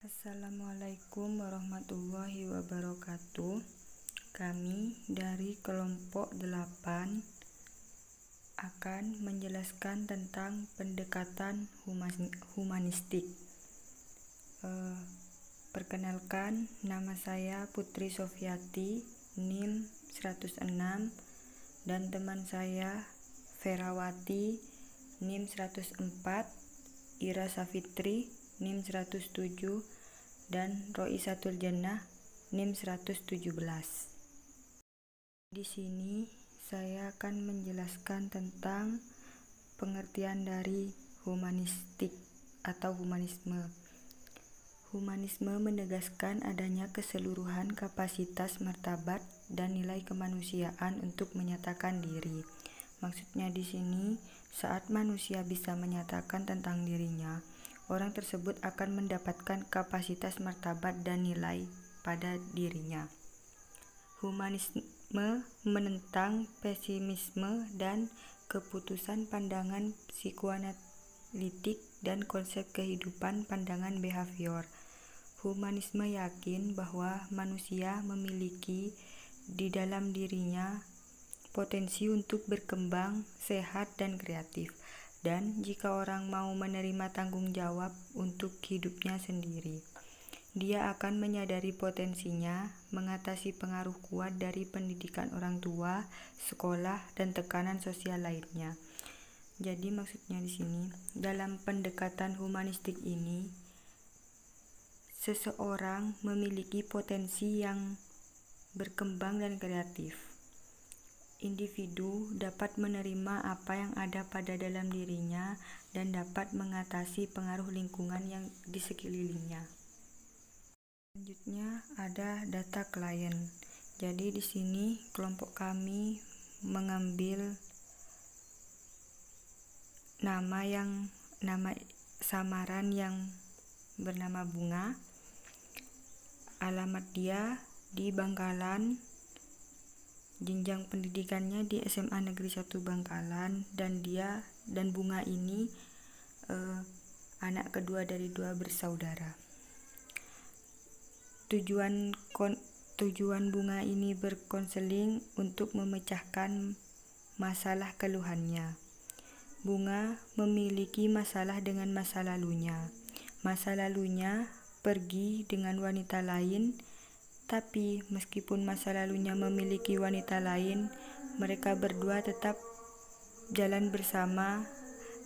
Assalamualaikum warahmatullahi wabarakatuh. Kami dari kelompok 8 akan menjelaskan tentang pendekatan humanistik. Perkenalkan, nama saya Putri Sofiati, NIM 106, dan teman saya Ferawati, NIM 104, Ira Safitri, NIM 107, dan Roisatul Jannah, NIM 117. Di sini saya akan menjelaskan tentang pengertian dari humanistik atau humanisme. Humanisme menegaskan adanya keseluruhan kapasitas martabat dan nilai kemanusiaan untuk menyatakan diri. Maksudnya di sini, saat manusia bisa menyatakan tentang dirinya, orang tersebut akan mendapatkan kapasitas martabat dan nilai pada dirinya. Humanisme menentang pesimisme dan keputusan pandangan psikoanalitik dan konsep kehidupan pandangan behavior. Humanisme yakin bahwa manusia memiliki di dalam dirinya potensi untuk berkembang, sehat, dan kreatif. Dan jika orang mau menerima tanggung jawab untuk hidupnya sendiri, dia akan menyadari potensinya, mengatasi pengaruh kuat dari pendidikan orang tua, sekolah, dan tekanan sosial lainnya. Jadi maksudnya di sini, dalam pendekatan humanistik ini, seseorang memiliki potensi yang berkembang dan kreatif. Individu dapat menerima apa yang ada pada dalam dirinya dan dapat mengatasi pengaruh lingkungan yang di sekelilingnya. Selanjutnya ada data klien. Jadi di sini kelompok kami mengambil nama samaran yang bernama Bunga. Alamat dia di Bangkalan, jenjang pendidikannya di SMA Negeri 1 Bangkalan, dan Bunga ini anak kedua dari 2 bersaudara. Tujuan Bunga ini berkonseling untuk memecahkan masalah keluhannya. Bunga memiliki masalah dengan masa lalunya. Masa lalunya pergi dengan wanita lain, tapi meskipun masa lalunya memiliki wanita lain, mereka berdua tetap jalan bersama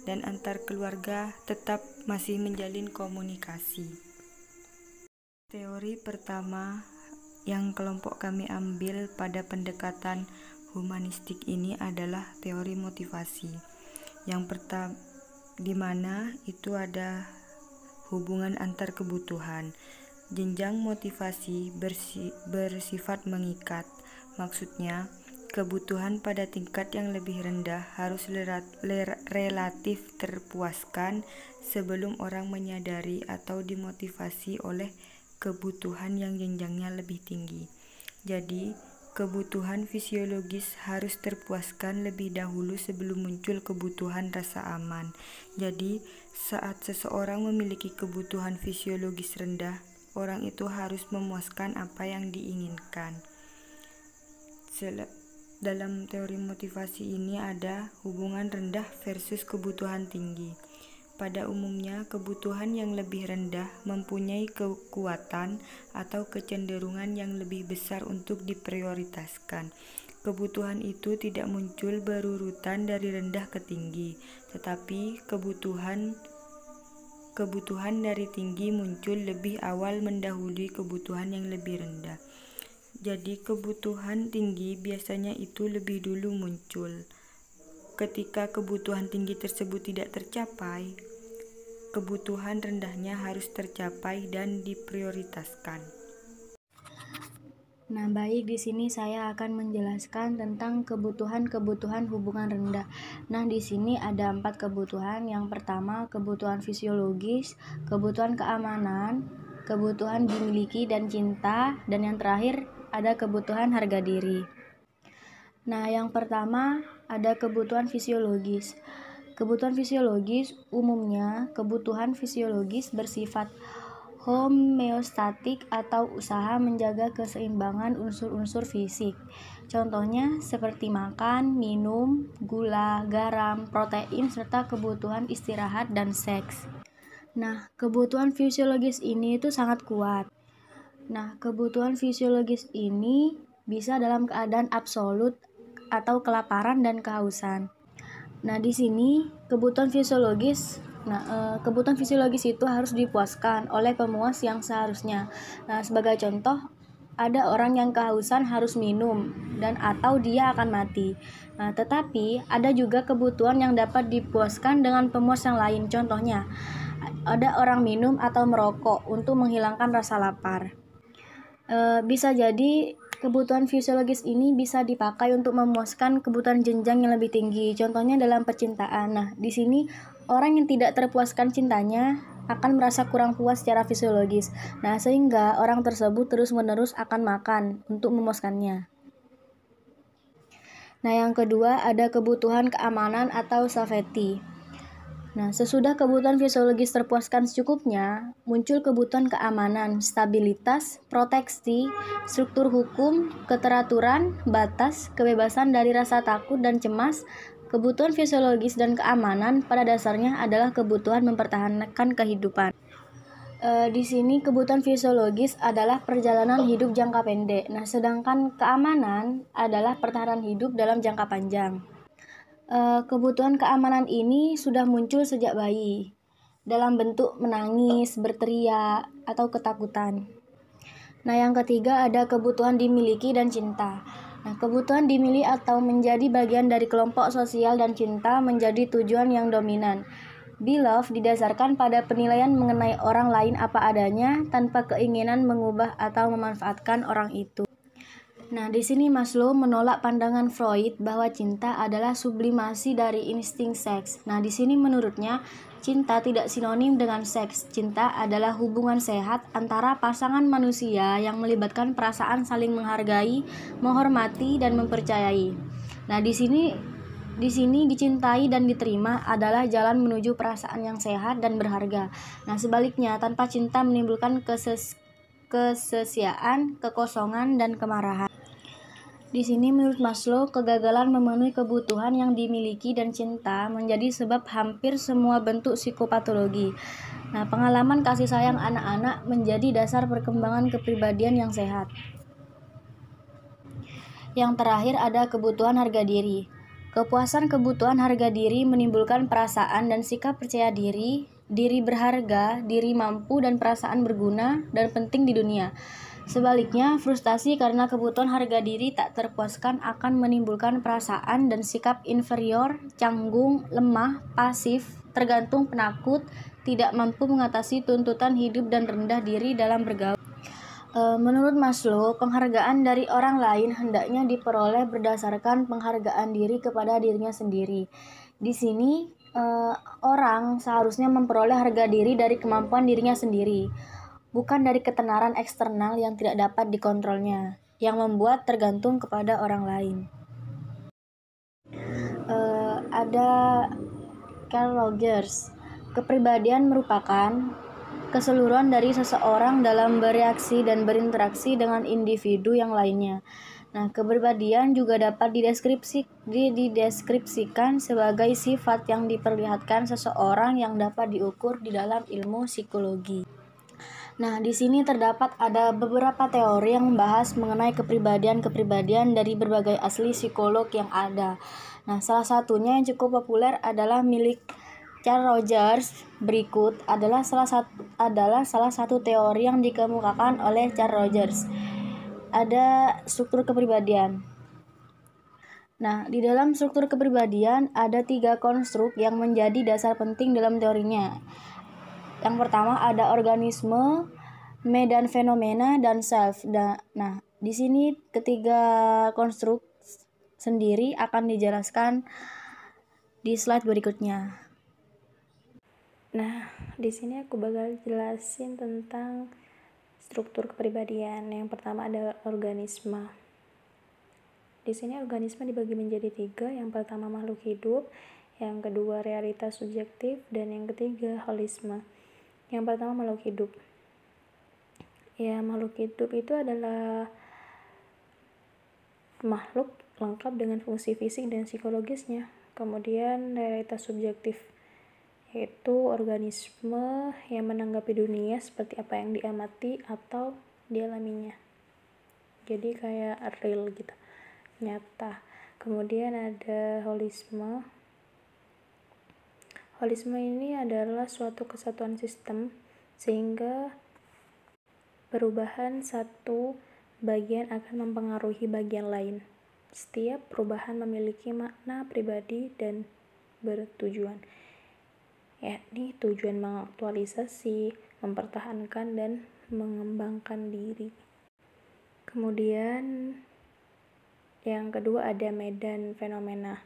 dan antar keluarga tetap masih menjalin komunikasi. Teori pertama yang kelompok kami ambil pada pendekatan humanistik ini adalah teori motivasi. Yang pertama, di mana itu ada hubungan antar kebutuhan. Jenjang motivasi bersifat mengikat. Maksudnya, kebutuhan pada tingkat yang lebih rendah harus relatif terpuaskan sebelum orang menyadari atau dimotivasi oleh kebutuhan yang jenjangnya lebih tinggi. Jadi, kebutuhan fisiologis harus terpuaskan lebih dahulu sebelum muncul kebutuhan rasa aman. Jadi, saat seseorang memiliki kebutuhan fisiologis rendah, orang itu harus memuaskan apa yang diinginkan. Dalam teori motivasi ini ada hubungan rendah versus kebutuhan tinggi. Pada umumnya, kebutuhan yang lebih rendah mempunyai kekuatan atau kecenderungan yang lebih besar untuk diprioritaskan. Kebutuhan itu tidak muncul berurutan dari rendah ke tinggi, tetapi kebutuhan dari tinggi muncul lebih awal mendahului kebutuhan yang lebih rendah. Jadi kebutuhan tinggi biasanya itu lebih dulu muncul. Ketika kebutuhan tinggi tersebut tidak tercapai, kebutuhan rendahnya harus tercapai dan diprioritaskan. Nah, baik, di sini saya akan menjelaskan tentang kebutuhan hubungan rendah. Nah, di sini ada 4 kebutuhan. Yang pertama, kebutuhan fisiologis, kebutuhan keamanan, kebutuhan dimiliki dan cinta, dan yang terakhir ada kebutuhan harga diri. Nah, yang pertama ada kebutuhan fisiologis. Kebutuhan fisiologis umumnya kebutuhan fisiologis bersifat homeostatik atau usaha menjaga keseimbangan unsur-unsur fisik. Contohnya seperti makan, minum, gula, garam, protein, serta kebutuhan istirahat dan seks. Nah, kebutuhan fisiologis ini itu sangat kuat. Nah, kebutuhan fisiologis ini bisa dalam keadaan absolut atau kelaparan dan kehausan. Nah, di sini kebutuhan fisiologis itu harus dipuaskan oleh pemuas yang seharusnya. Nah, sebagai contoh, ada orang yang kehausan harus minum dan atau dia akan mati. Nah, tetapi ada juga kebutuhan yang dapat dipuaskan dengan pemuas yang lain. Contohnya, ada orang minum atau merokok untuk menghilangkan rasa lapar. Bisa jadi kebutuhan fisiologis ini bisa dipakai untuk memuaskan kebutuhan jenjang yang lebih tinggi. Contohnya dalam percintaan. Nah, di sini orang yang tidak terpuaskan cintanya akan merasa kurang puas secara fisiologis. Nah, sehingga orang tersebut terus-menerus akan makan untuk memuaskannya. Nah, yang kedua ada kebutuhan keamanan atau safety. Nah, sesudah kebutuhan fisiologis terpuaskan secukupnya, muncul kebutuhan keamanan, stabilitas, proteksi, struktur hukum, keteraturan, batas, kebebasan dari rasa takut dan cemas. Kebutuhan fisiologis dan keamanan pada dasarnya adalah kebutuhan mempertahankan kehidupan. Di sini kebutuhan fisiologis adalah perjalanan hidup jangka pendek. Nah, sedangkan keamanan adalah pertahanan hidup dalam jangka panjang. Kebutuhan keamanan ini sudah muncul sejak bayi dalam bentuk menangis, berteriak, atau ketakutan. Nah, yang ketiga ada kebutuhan dimiliki dan cinta. Nah, kebutuhan dimiliki atau menjadi bagian dari kelompok sosial dan cinta menjadi tujuan yang dominan. Beloved didasarkan pada penilaian mengenai orang lain apa adanya tanpa keinginan mengubah atau memanfaatkan orang itu. Nah, di sini Maslow menolak pandangan Freud bahwa cinta adalah sublimasi dari insting seks. Nah, di sini menurutnya cinta tidak sinonim dengan seks. Cinta adalah hubungan sehat antara pasangan manusia yang melibatkan perasaan saling menghargai, menghormati, dan mempercayai. Nah, di sini dicintai dan diterima adalah jalan menuju perasaan yang sehat dan berharga. Nah, sebaliknya tanpa cinta menimbulkan kesesiaan, kekosongan, dan kemarahan. Di sini menurut Maslow, kegagalan memenuhi kebutuhan yang dimiliki dan cinta menjadi sebab hampir semua bentuk psikopatologi. Nah, pengalaman kasih sayang anak-anak menjadi dasar perkembangan kepribadian yang sehat. Yang terakhir ada kebutuhan harga diri. Kepuasan kebutuhan harga diri menimbulkan perasaan dan sikap percaya diri, diri berharga, diri mampu, dan perasaan berguna dan penting di dunia. Sebaliknya, frustasi karena kebutuhan harga diri tak terpuaskan akan menimbulkan perasaan dan sikap inferior, canggung, lemah, pasif, tergantung, penakut, tidak mampu mengatasi tuntutan hidup dan rendah diri dalam bergaul. Menurut Maslow, penghargaan dari orang lain hendaknya diperoleh berdasarkan penghargaan diri kepada dirinya sendiri. Di sini, orang seharusnya memperoleh harga diri dari kemampuan dirinya sendiri, bukan dari ketenaran eksternal yang tidak dapat dikontrolnya, yang membuat tergantung kepada orang lain. Ada Carl Rogers. Kepribadian merupakan keseluruhan dari seseorang dalam bereaksi dan berinteraksi dengan individu yang lainnya. Nah, kepribadian juga dapat dideskripsikan sebagai sifat yang diperlihatkan seseorang yang dapat diukur di dalam ilmu psikologi. Nah, di sini terdapat ada beberapa teori yang membahas mengenai kepribadian-kepribadian dari berbagai asli psikolog yang ada. Nah, salah satunya yang cukup populer adalah milik Carl Rogers. Berikut adalah salah satu teori yang dikemukakan oleh Carl Rogers. Ada struktur kepribadian. Nah, di dalam struktur kepribadian ada 3 konstruk yang menjadi dasar penting dalam teorinya. Yang pertama ada organisme, medan fenomena, dan self. Nah, di sini ketiga konstruk sendiri akan dijelaskan di slide berikutnya. Nah, di sini aku bakal jelasin tentang struktur kepribadian. Yang pertama ada organisme. Di sini organisme dibagi menjadi 3. Yang pertama makhluk hidup, yang kedua realitas subjektif, dan yang ketiga holisme. Yang pertama makhluk hidup. Ya, makhluk hidup itu adalah makhluk lengkap dengan fungsi fisik dan psikologisnya. Kemudian realitas subjektif, yaitu organisme yang menanggapi dunia seperti apa yang diamati atau dialaminya. Jadi kayak real gitu, nyata. Kemudian ada holisme. Holisme ini adalah suatu kesatuan sistem, sehingga perubahan satu bagian akan mempengaruhi bagian lain. Setiap perubahan memiliki makna pribadi dan bertujuan, yakni tujuan mengaktualisasi, mempertahankan, dan mengembangkan diri. Kemudian yang kedua ada medan fenomena.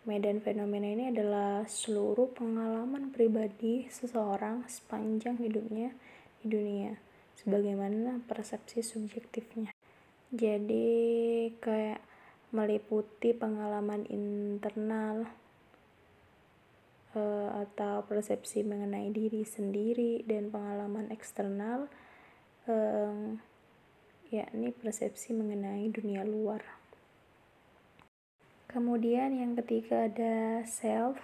Medan fenomena ini adalah seluruh pengalaman pribadi seseorang sepanjang hidupnya di dunia, sebagaimana persepsi subjektifnya. Jadi kayak meliputi pengalaman internal atau persepsi mengenai diri sendiri, dan pengalaman eksternal yakni persepsi mengenai dunia luar. Kemudian yang ketiga ada self.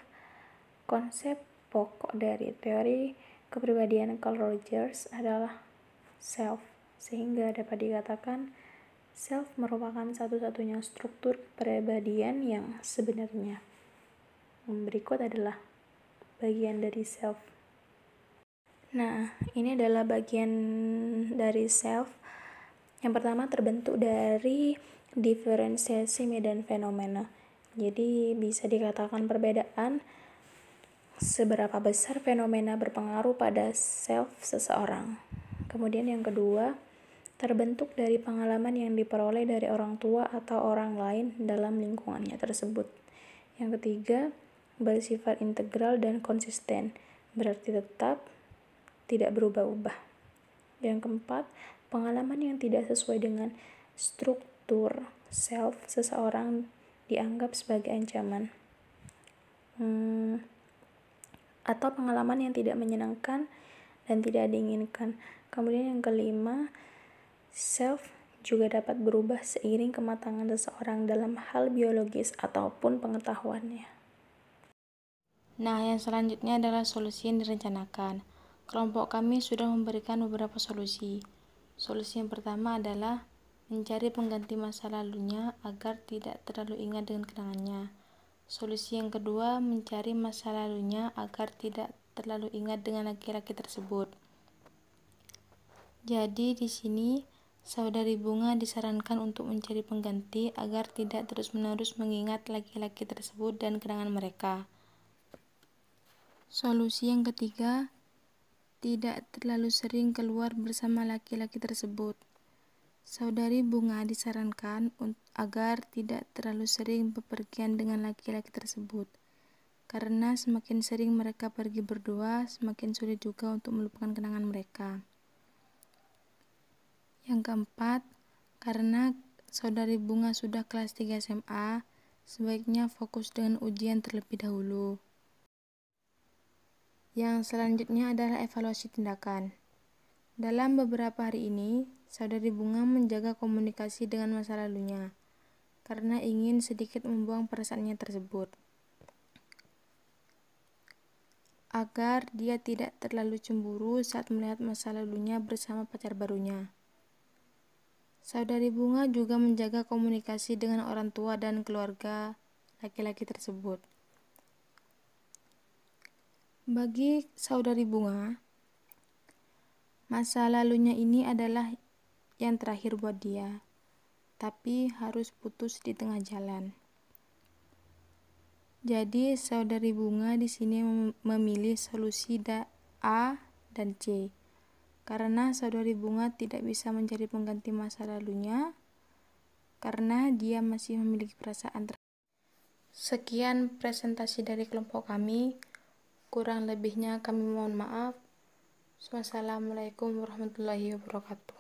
Konsep pokok dari teori kepribadian Carl Rogers adalah self, sehingga dapat dikatakan self merupakan satu-satunya struktur kepribadian yang sebenarnya. Berikut adalah bagian dari self. Nah, ini adalah bagian dari self. Yang pertama terbentuk dari diferensiasi medan fenomena. Jadi bisa dikatakan perbedaan seberapa besar fenomena berpengaruh pada self seseorang. Kemudian yang kedua, terbentuk dari pengalaman yang diperoleh dari orang tua atau orang lain dalam lingkungannya tersebut. Yang ketiga, bersifat integral dan konsisten, berarti tetap tidak berubah-ubah. Yang keempat, pengalaman yang tidak sesuai dengan struktur self seseorang dianggap sebagai ancaman, atau pengalaman yang tidak menyenangkan dan tidak diinginkan. Kemudian yang kelima, self juga dapat berubah seiring kematangan seseorang dalam hal biologis ataupun pengetahuannya. Nah, yang selanjutnya adalah solusi yang direncanakan. Kelompok kami sudah memberikan beberapa solusi. Solusi yang pertama adalah mencari pengganti masa lalunya agar tidak terlalu ingat dengan kenangannya. Solusi yang kedua, mencari masa lalunya agar tidak terlalu ingat dengan laki-laki tersebut. Jadi di sini saudari Bunga disarankan untuk mencari pengganti agar tidak terus-menerus mengingat laki-laki tersebut dan kenangan mereka. Solusi yang ketiga, tidak terlalu sering keluar bersama laki-laki tersebut. Saudari Bunga disarankan agar tidak terlalu sering bepergian dengan laki-laki tersebut, karena semakin sering mereka pergi berdua, semakin sulit juga untuk melupakan kenangan mereka. Yang keempat, karena saudari Bunga sudah kelas 3 SMA, sebaiknya fokus dengan ujian terlebih dahulu. Yang selanjutnya adalah evaluasi tindakan. Dalam beberapa hari ini, saudari Bunga menjaga komunikasi dengan masa lalunya, karena ingin sedikit membuang perasaannya tersebut, agar dia tidak terlalu cemburu saat melihat masa lalunya bersama pacar barunya. Saudari Bunga juga menjaga komunikasi dengan orang tua dan keluarga laki-laki tersebut. Bagi saudari Bunga, masa lalunya ini adalah yang terakhir buat dia, tapi harus putus di tengah jalan. Jadi saudari Bunga di sini memilih solusi A dan C, karena saudari Bunga tidak bisa mencari pengganti masa lalunya, karena dia masih memiliki perasaan. Sekian presentasi dari kelompok kami, kurang lebihnya kami mohon maaf. Wassalamualaikum warahmatullahi wabarakatuh.